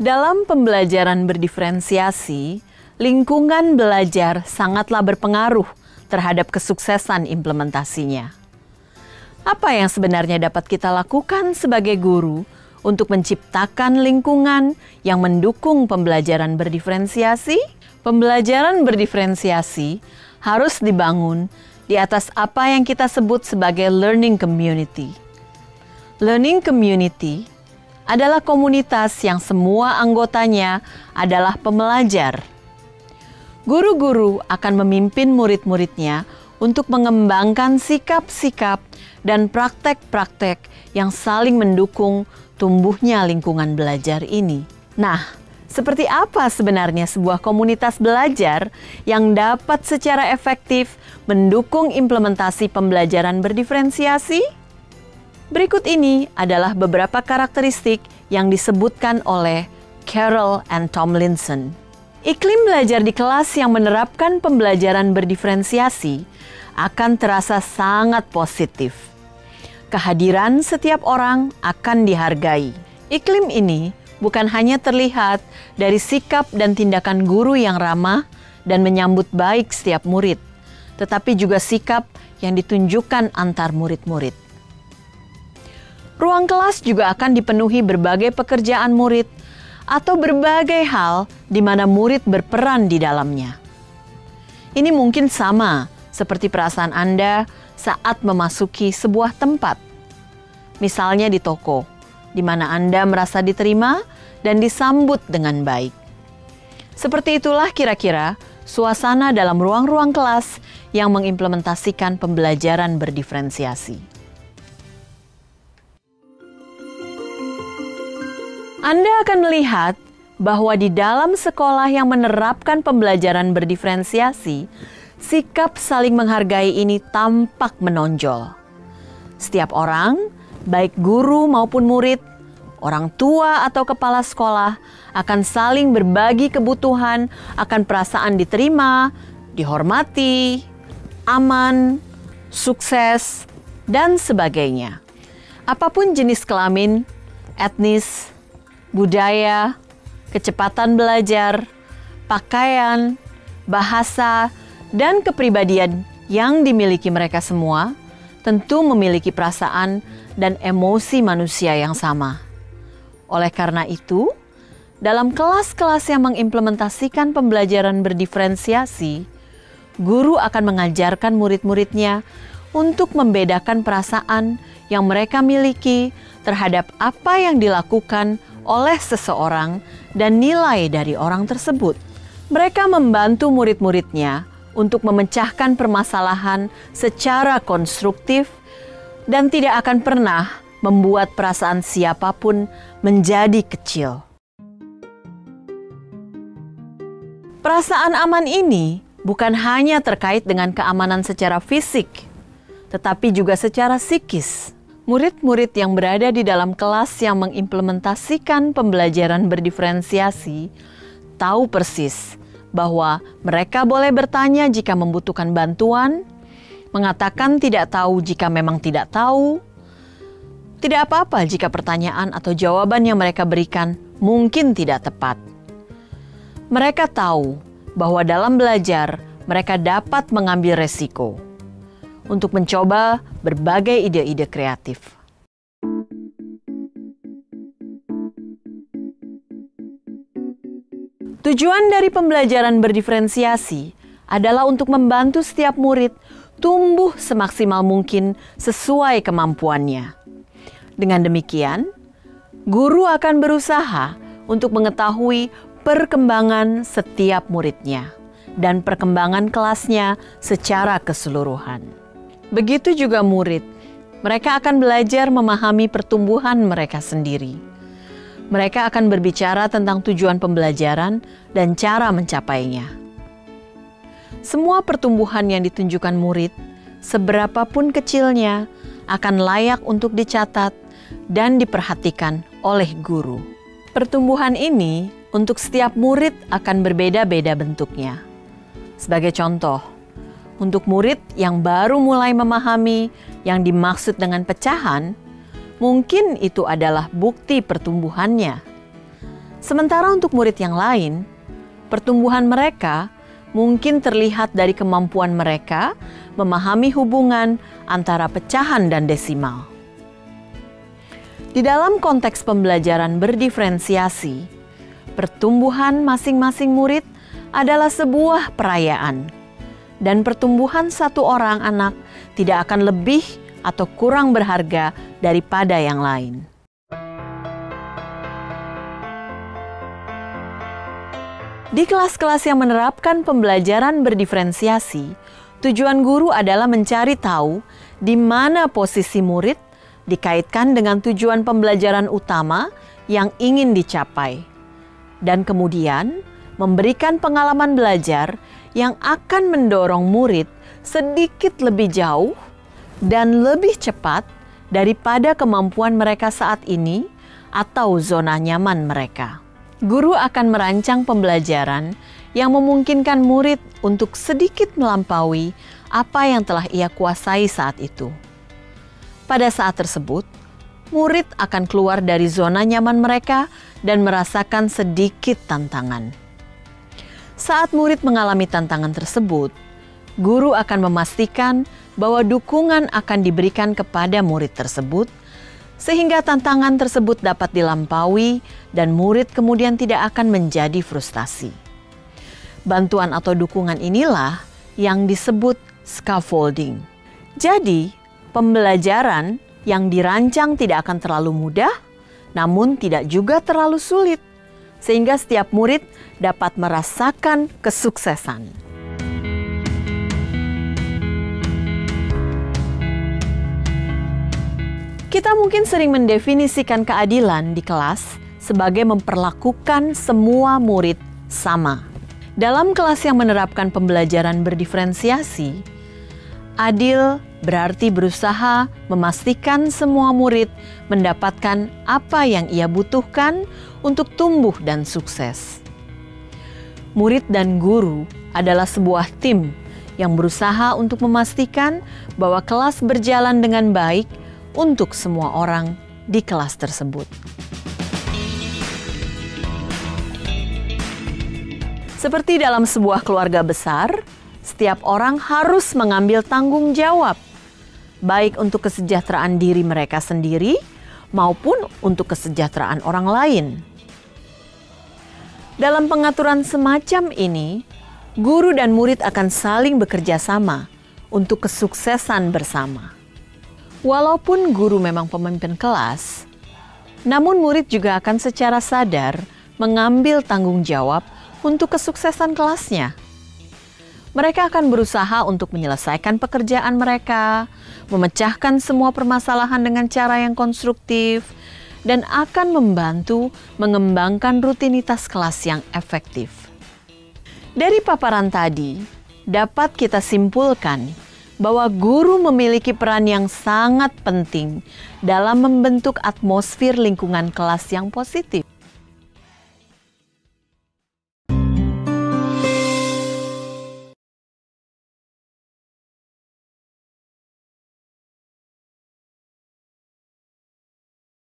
Dalam pembelajaran berdiferensiasi, lingkungan belajar sangatlah berpengaruh terhadap kesuksesan implementasinya. Apa yang sebenarnya dapat kita lakukan sebagai guru untuk menciptakan lingkungan yang mendukung pembelajaran berdiferensiasi? Pembelajaran berdiferensiasi harus dibangun di atas apa yang kita sebut sebagai learning community. Learning community adalah komunitas yang semua anggotanya adalah pembelajar. Guru-guru akan memimpin murid-muridnya untuk mengembangkan sikap-sikap dan praktek-praktek yang saling mendukung tumbuhnya lingkungan belajar ini. Nah, seperti apa sebenarnya sebuah komunitas belajar yang dapat secara efektif mendukung implementasi pembelajaran berdiferensiasi? Berikut ini adalah beberapa karakteristik yang disebutkan oleh Carroll and Tomlinson. Iklim belajar di kelas yang menerapkan pembelajaran berdiferensiasi akan terasa sangat positif. Kehadiran setiap orang akan dihargai. Iklim ini bukan hanya terlihat dari sikap dan tindakan guru yang ramah dan menyambut baik setiap murid, tetapi juga sikap yang ditunjukkan antar murid-murid. Ruang kelas juga akan dipenuhi berbagai pekerjaan murid atau berbagai hal di mana murid berperan di dalamnya. Ini mungkin sama seperti perasaan Anda saat memasuki sebuah tempat. Misalnya di toko, di mana Anda merasa diterima dan disambut dengan baik. Seperti itulah kira-kira suasana dalam ruang-ruang kelas yang mengimplementasikan pembelajaran berdiferensiasi. Anda akan melihat bahwa di dalam sekolah yang menerapkan pembelajaran berdiferensiasi, sikap saling menghargai ini tampak menonjol. Setiap orang, baik guru maupun murid, orang tua atau kepala sekolah, akan saling berbagi kebutuhan akan perasaan diterima, dihormati, aman, sukses, dan sebagainya. Apapun jenis kelamin, etnis, budaya, kecepatan belajar, pakaian, bahasa, dan kepribadian yang dimiliki mereka semua tentu memiliki perasaan dan emosi manusia yang sama. Oleh karena itu, dalam kelas-kelas yang mengimplementasikan pembelajaran berdiferensiasi, guru akan mengajarkan murid-muridnya untuk membedakan perasaan yang mereka miliki terhadap apa yang dilakukan oleh seseorang dan nilai dari orang tersebut. Mereka membantu murid-muridnya untuk memecahkan permasalahan secara konstruktif dan tidak akan pernah membuat perasaan siapapun menjadi kecil. Perasaan aman ini bukan hanya terkait dengan keamanan secara fisik, tetapi juga secara psikis. Murid-murid yang berada di dalam kelas yang mengimplementasikan pembelajaran berdiferensiasi tahu persis bahwa mereka boleh bertanya jika membutuhkan bantuan, mengatakan tidak tahu jika memang tidak tahu, tidak apa-apa jika pertanyaan atau jawaban yang mereka berikan mungkin tidak tepat. Mereka tahu bahwa dalam belajar mereka dapat mengambil resiko untuk mencoba berbagai ide-ide kreatif. Tujuan dari pembelajaran berdiferensiasi adalah untuk membantu setiap murid tumbuh semaksimal mungkin sesuai kemampuannya. Dengan demikian, guru akan berusaha untuk mengetahui perkembangan setiap muridnya dan perkembangan kelasnya secara keseluruhan. Begitu juga murid, mereka akan belajar memahami pertumbuhan mereka sendiri. Mereka akan berbicara tentang tujuan pembelajaran dan cara mencapainya. Semua pertumbuhan yang ditunjukkan murid, seberapapun kecilnya, akan layak untuk dicatat dan diperhatikan oleh guru. Pertumbuhan ini untuk setiap murid akan berbeda-beda bentuknya. Sebagai contoh, untuk murid yang baru mulai memahami yang dimaksud dengan pecahan, mungkin itu adalah bukti pertumbuhannya. Sementara untuk murid yang lain, pertumbuhan mereka mungkin terlihat dari kemampuan mereka memahami hubungan antara pecahan dan desimal. Di dalam konteks pembelajaran berdiferensiasi, pertumbuhan masing-masing murid adalah sebuah perayaan, dan pertumbuhan satu orang anak tidak akan lebih atau kurang berharga daripada yang lain. Di kelas-kelas yang menerapkan pembelajaran berdiferensiasi, tujuan guru adalah mencari tahu di mana posisi murid dikaitkan dengan tujuan pembelajaran utama yang ingin dicapai, dan kemudian memberikan pengalaman belajar yang akan mendorong murid sedikit lebih jauh dan lebih cepat daripada kemampuan mereka saat ini atau zona nyaman mereka. Guru akan merancang pembelajaran yang memungkinkan murid untuk sedikit melampaui apa yang telah ia kuasai saat itu. Pada saat tersebut, murid akan keluar dari zona nyaman mereka dan merasakan sedikit tantangan. Saat murid mengalami tantangan tersebut, guru akan memastikan bahwa dukungan akan diberikan kepada murid tersebut, sehingga tantangan tersebut dapat dilampaui dan murid kemudian tidak akan menjadi frustasi. Bantuan atau dukungan inilah yang disebut scaffolding. Jadi, pembelajaran yang dirancang tidak akan terlalu mudah, namun tidak juga terlalu sulit, sehingga setiap murid dapat merasakan kesuksesan. Kita mungkin sering mendefinisikan keadilan di kelas sebagai memperlakukan semua murid sama. Dalam kelas yang menerapkan pembelajaran berdiferensiasi, adil berarti berusaha memastikan semua murid mendapatkan apa yang ia butuhkan untuk tumbuh dan sukses. Murid dan guru adalah sebuah tim yang berusaha untuk memastikan bahwa kelas berjalan dengan baik untuk semua orang di kelas tersebut. Seperti dalam sebuah keluarga besar, setiap orang harus mengambil tanggung jawab, baik untuk kesejahteraan diri mereka sendiri maupun untuk kesejahteraan orang lain. Dalam pengaturan semacam ini, guru dan murid akan saling bekerja sama untuk kesuksesan bersama. Walaupun guru memang pemimpin kelas, namun murid juga akan secara sadar mengambil tanggung jawab untuk kesuksesan kelasnya. Mereka akan berusaha untuk menyelesaikan pekerjaan mereka, memecahkan semua permasalahan dengan cara yang konstruktif, dan akan membantu mengembangkan rutinitas kelas yang efektif. Dari paparan tadi, dapat kita simpulkan bahwa guru memiliki peran yang sangat penting dalam membentuk atmosfer lingkungan kelas yang positif.